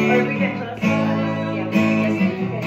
Or we can just, yeah, we can just leave it.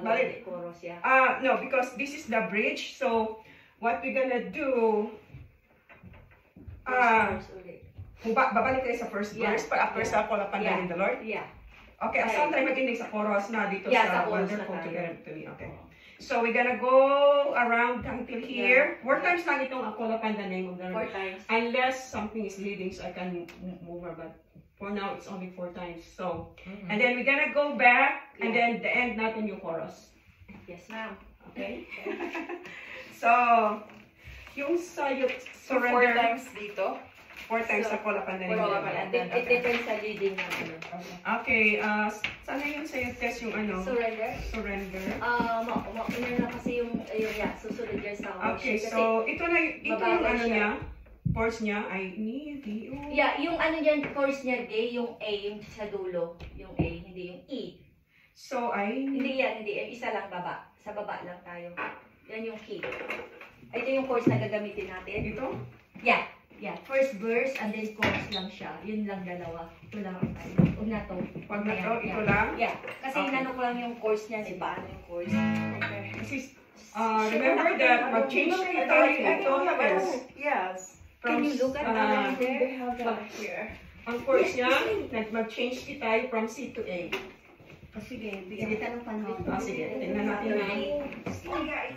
Wala ba yung isa? No, because this is the bridge. So what we're gonna do? Babalik tayo sa first verse, after sa Call Upon the Name of the Lord. Yeah. Okay, saan tayo mag-ending sa chorus na dito sa Wonderful Together to Me? Okay. So we're gonna go around until here. 4 times lang itong Call Upon the Name of the Lord. 4 times. Unless something is leading, so I can move her, but for now it's only 4 times. So, and then we're gonna go back, and then the end natin yung chorus. Yes, ma'am. Okay? So, yung sa surrender. 4 times dito. 4 times sa Call Upon the Name of the Lord. It depends sa leading na ano. Okay, sana yun sa'yo test yung ano? Surrender? Surrender. Ano na kasi yung susunod dyan sa worship. Okay, so ito yung ano niya, chords niya ay ni, D, O. Yeah, yung ano yan, chords niya, D, yung A, yung sa dulo, yung A, hindi yung E. So, ay... Hindi yan, hindi. Isa lang baba. Sa baba lang tayo. Yan yung key. Ito yung chords na gagamitin natin. Ito? Yeah. Yeah. First verse and then chorus lang siya. Yun lang dalawa. Ito lang ang tayo. Huwag na to. Huwag na to? Ito lang? Yeah. Kasi inano ko lang yung chorus niya. Di ba? Ano yung chorus? Okay. Kasi, remember that mag-change kayo tayo. Ito happens. Yes. Can you look at that there? They have that here. Ang chorus niya, mag-change tayo from C to A. Sige, bigyan kita ng panahon. Sige, tingnan natin na. See guys.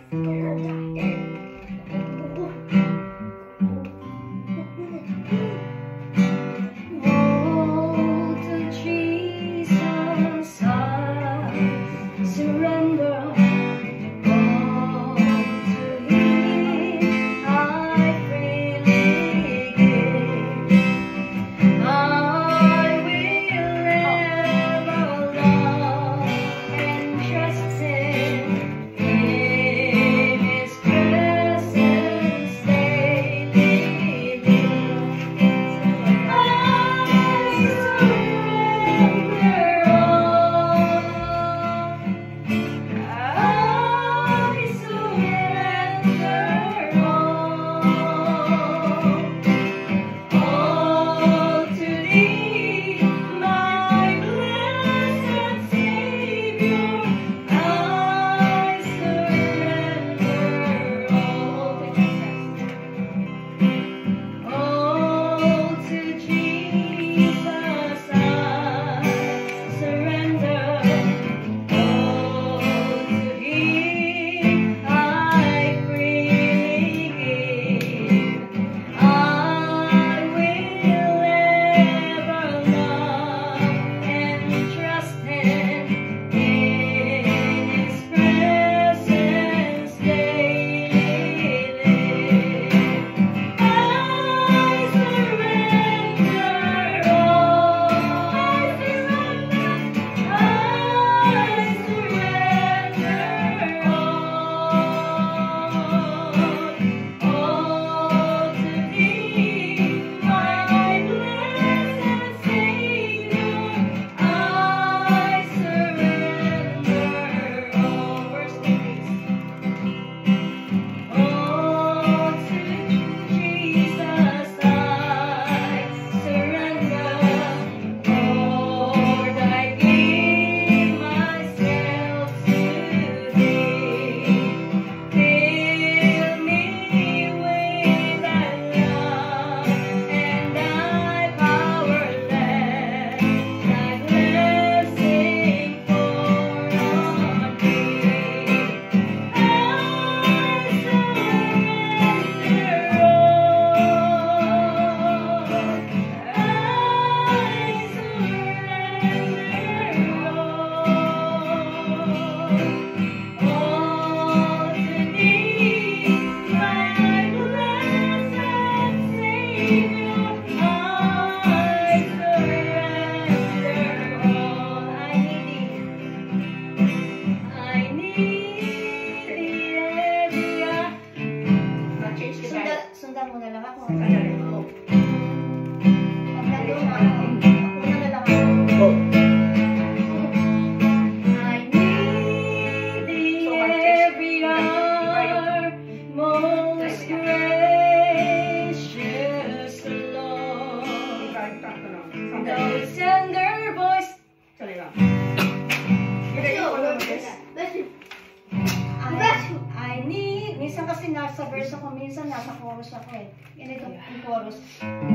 kasi nasa verse ako, minsan nasa chorus ako eh. Yan ito, yung chorus.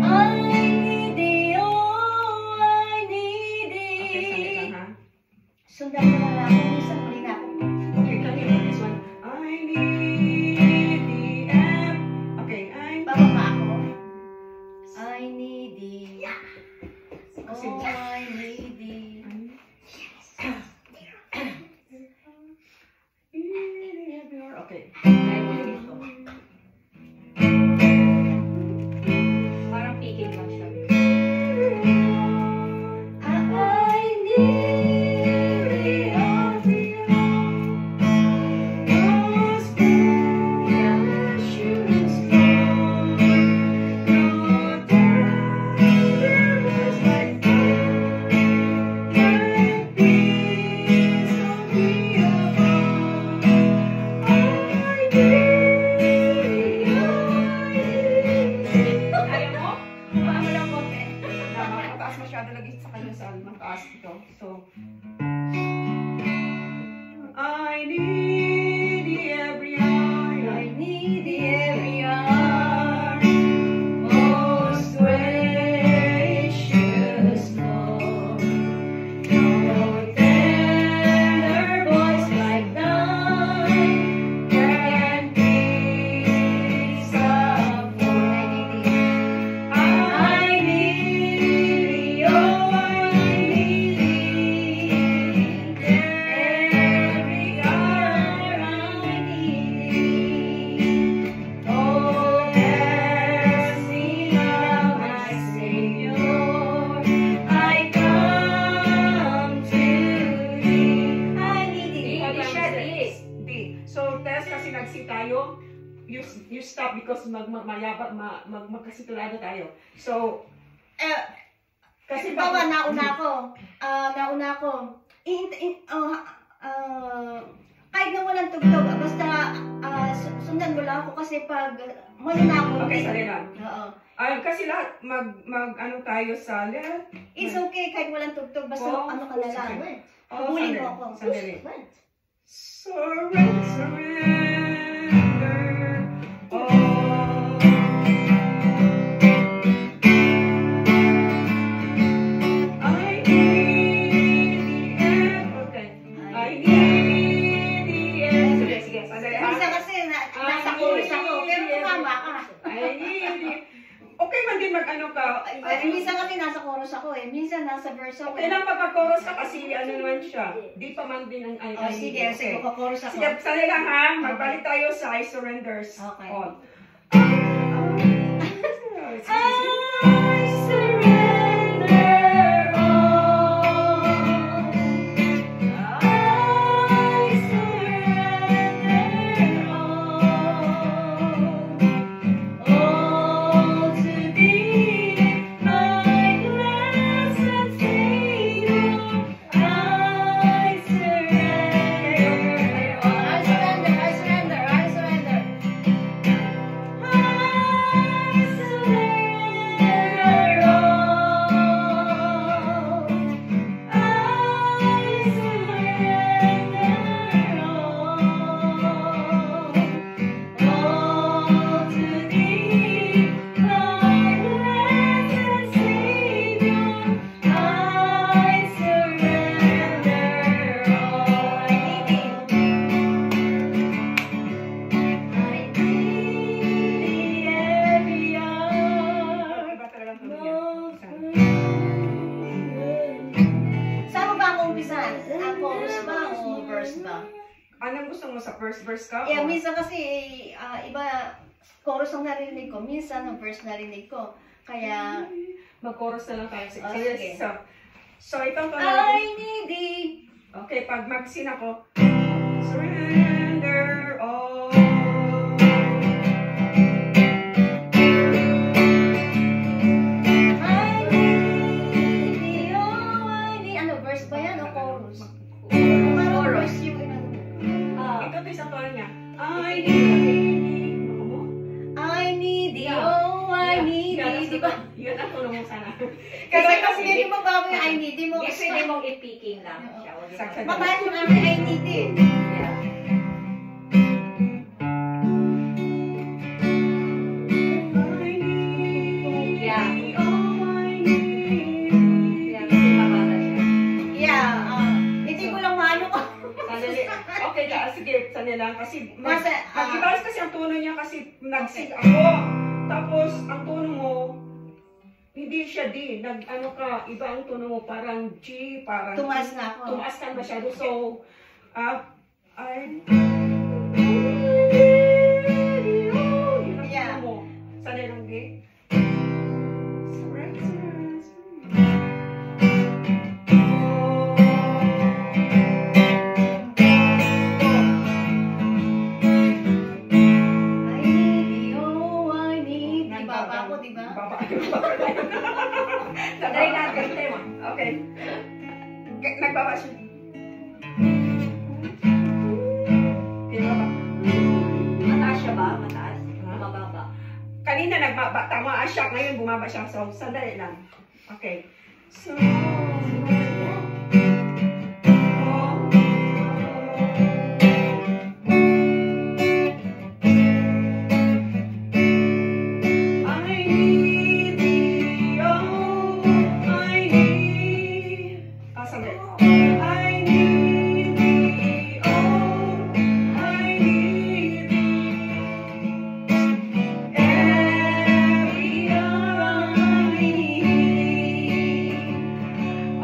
I need thee, oh, I need Okay, sandali thee. lang ha. Sundan mo na lang ako, minsan huli na ako. Okay, can you do this one? I need the app. Okay, Bababa ako. I need thee. Kasi, Oh, I need thee. okay. Try mo dito. Parang picking lang siya. I need thee, oh, those precious Lord. No there was like peace on me above. I need thee, Kaya mo? Paano lang konti? Mataas masyado lagi sa kanya sa mataas ito. So, I need the every hour. I need thee every hour, most gracious Lord. No tender voice like thine can peace afford. I need thee, oh, I need thee. Every hour I need thee. Oh, bless me now, my Savior. I come to thee. I need thee. Hold on, siya, Tess. D. So, Tess, kasi nagsi tayo, you stop because magkasitulado tayo. So, kasi Bawa, nauna ako. Kahit na walang tugtog, basta sundan mo lang ako kasi pag maluna ako. okay, sali lang. Oo. Kasi lahat, ano tayo sa lahat. It's okay kahit walang tugtog, basta Oh, ano ka na lang. okay. Habulin mo ako. Sandali. Surrender. Oh. I need the end. Okay. I need the end. Sige, sandali ha. Minsan kasi nasa chorus ako, pero tumama ka. I need the okay man din mag-ano ka. Minsan kasi nasa chorus ako eh. Minsan nasa verse ako. Okay lang pagka-chorus ka kasi ano naman siya. Di pa man din ang I Oh, need. sige, sige, chorus ako. Sige, sali lang ha. Magbalik tayo sa I surrenders. Okay. All. I surrender all. I surrender all to thee, my blessed Savior. I surrender all. I surrender. I surrender. I surrender. Iba talagang tuloy. Saan mo ba ako umpisan? Ang chorus ba o verse ba? Anong gusto mo sa first verse ka? Eh, o- minsan kasi iba chorus ang narinig ko, minsan ang verse narinig ko. Kaya, Mag-chorus na lang tayo. Sige. Oh, sige. So, itong I need thee. okay, pag mag-sing ako, surrender all. I need thee, oh, I need. Ano, verse ba yan o chorus? Parang verse yung Ito ito isang tono niya. I need. Ako mo? I need thee, oh, I need Yeah, thee. that's Di ba? Yun ang tono mo sana. Kasi hindi mo bago yung I need thee mo. Yes, pwede mong i-picking lang siya. Huwag mo- Saksa- Babae mo namin I need thee. Yeah. Okay, sige, sana lang. Kasi, Masa- kasi ang tono niya kasi nagsig ako. Tapos, ang tono mo, hindi siya D. Ano ka, iba ang tono mo, parang G, parang... Tumaas na ako. Tumaas ka masyado. So, yun ang Yeah. tono mo. Sana lang D. I need you, I need. Ibaba ako, di ba? Baba. Try natin, try mo. Okay. Nagbaba siya. Pinababa. Mataas siya ba? Mataas? Ha? Mababa. Kanina nagbaba, tama siya. Ngayon bumaba siya. So, sandali lang. Okay. So, I need thee, oh, I need. Sandali. I need thee, oh, I need thee. Every hour I need.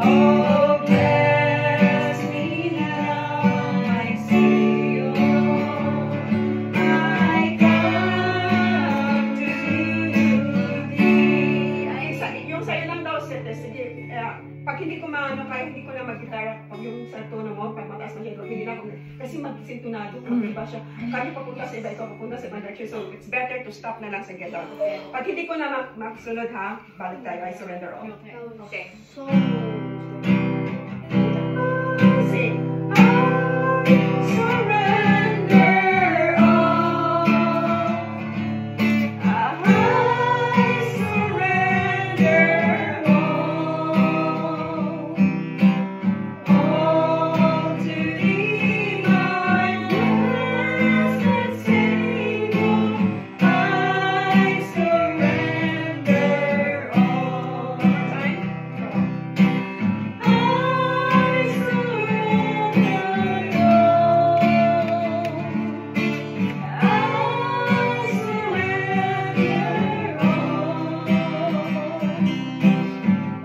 Oh, bless me now, my Savior. I come to thee. Yung sa'yo lang daw, Sete. Sige, pag hindi ko maano, kaya hindi ko na mag-gitara, pag yung sa tono mo, pag mataas masyado, hindi na ako, kasi mag-sintonado, mag-iba siya. Kaya papunta sa iba, ikaw papunta sa ibang direction. So, it's better to stop na lang sa gitara. Pag hindi ko na magsunod ha, balik tayo, I surrender all. Okay. So, Sing. I surrender all. I surrender all. All to thee, my blessed Savior. I surrender all. One more time. I surrender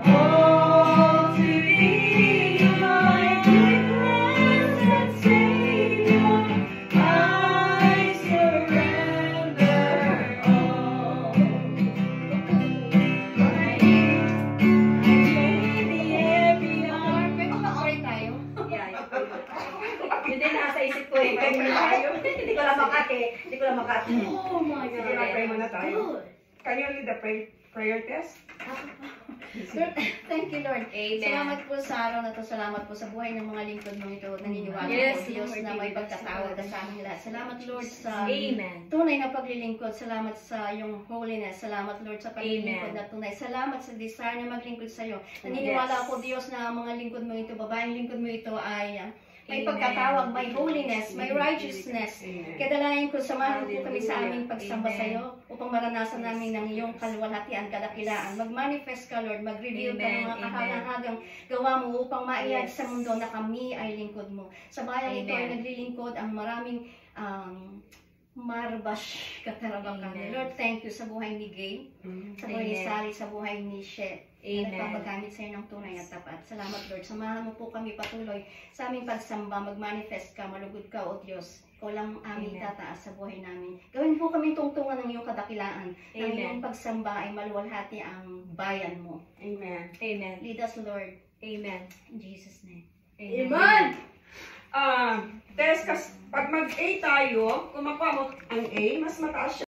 all to thee, my blessed Savior. I surrender all. may maka-oray tayo. Yeah, yun din nasa isip ko eh. Hindi ko lang makati. Hindi ko lang makati. Oh my Sige, God. mag-pray muna tayo. Good. Can you lead the prayer test? Lord, thank you, Lord. Amen. Salamat po sa araw na to. Salamat po sa buhay ng mga lingkod mo ito. Naniniwala Yes, po, Diyos, Lord. na may pagkatawad ka sa amin lahat. Salamat, Lord, sa Amen. tunay na paglilingkod. Salamat sa iyong holiness. Salamat, Lord, sa paglilingkod Amen. na tunay. Salamat sa desire na maglingkod sa iyo. Naniniwala Yes. ako, Diyos, na ang mga lingkod mo ito, babaeng lingkod mo ito ay may Amen. pagkatawag, may holiness, may righteousness. Amen. Kaya dalangin ko, samahan po kami sa Hallelujah. aming pagsamba Amen. sa iyo upang maranasan namin ng iyong kaluwalhatian, kadakilaan. Mag-manifest ka, Lord. Mag-reveal ka ng mga Amen. kahalang-hagang gawa mo upang maiyag Yes. sa mundo na kami ay lingkod mo. Sa bayang ito ay Amen. naglilingkod ang maraming marbash katarabakan. Amen. Lord, thank you sa buhay ni Gay, sa buhay ni Amen. Sally, sa buhay ni She. Amen. Nagpapagamit sa iyo ng tunay at tapat. Salamat, Lord. Samahan mo po kami patuloy sa aming pagsamba. Mag-manifest ka, malugod ka, O Diyos. Ikaw lang ang aming Amen. tataas sa buhay namin. Gawin po kami tungtungan ng iyong kadakilaan. Ng Amen. iyong pagsamba ay maluwalhati ang bayan mo. Amen. Amen. Lead us, Lord. Amen. In Jesus' name. Amen. Test, pag mag-A tayo, kung makuha mo ang A, mas mataas siya.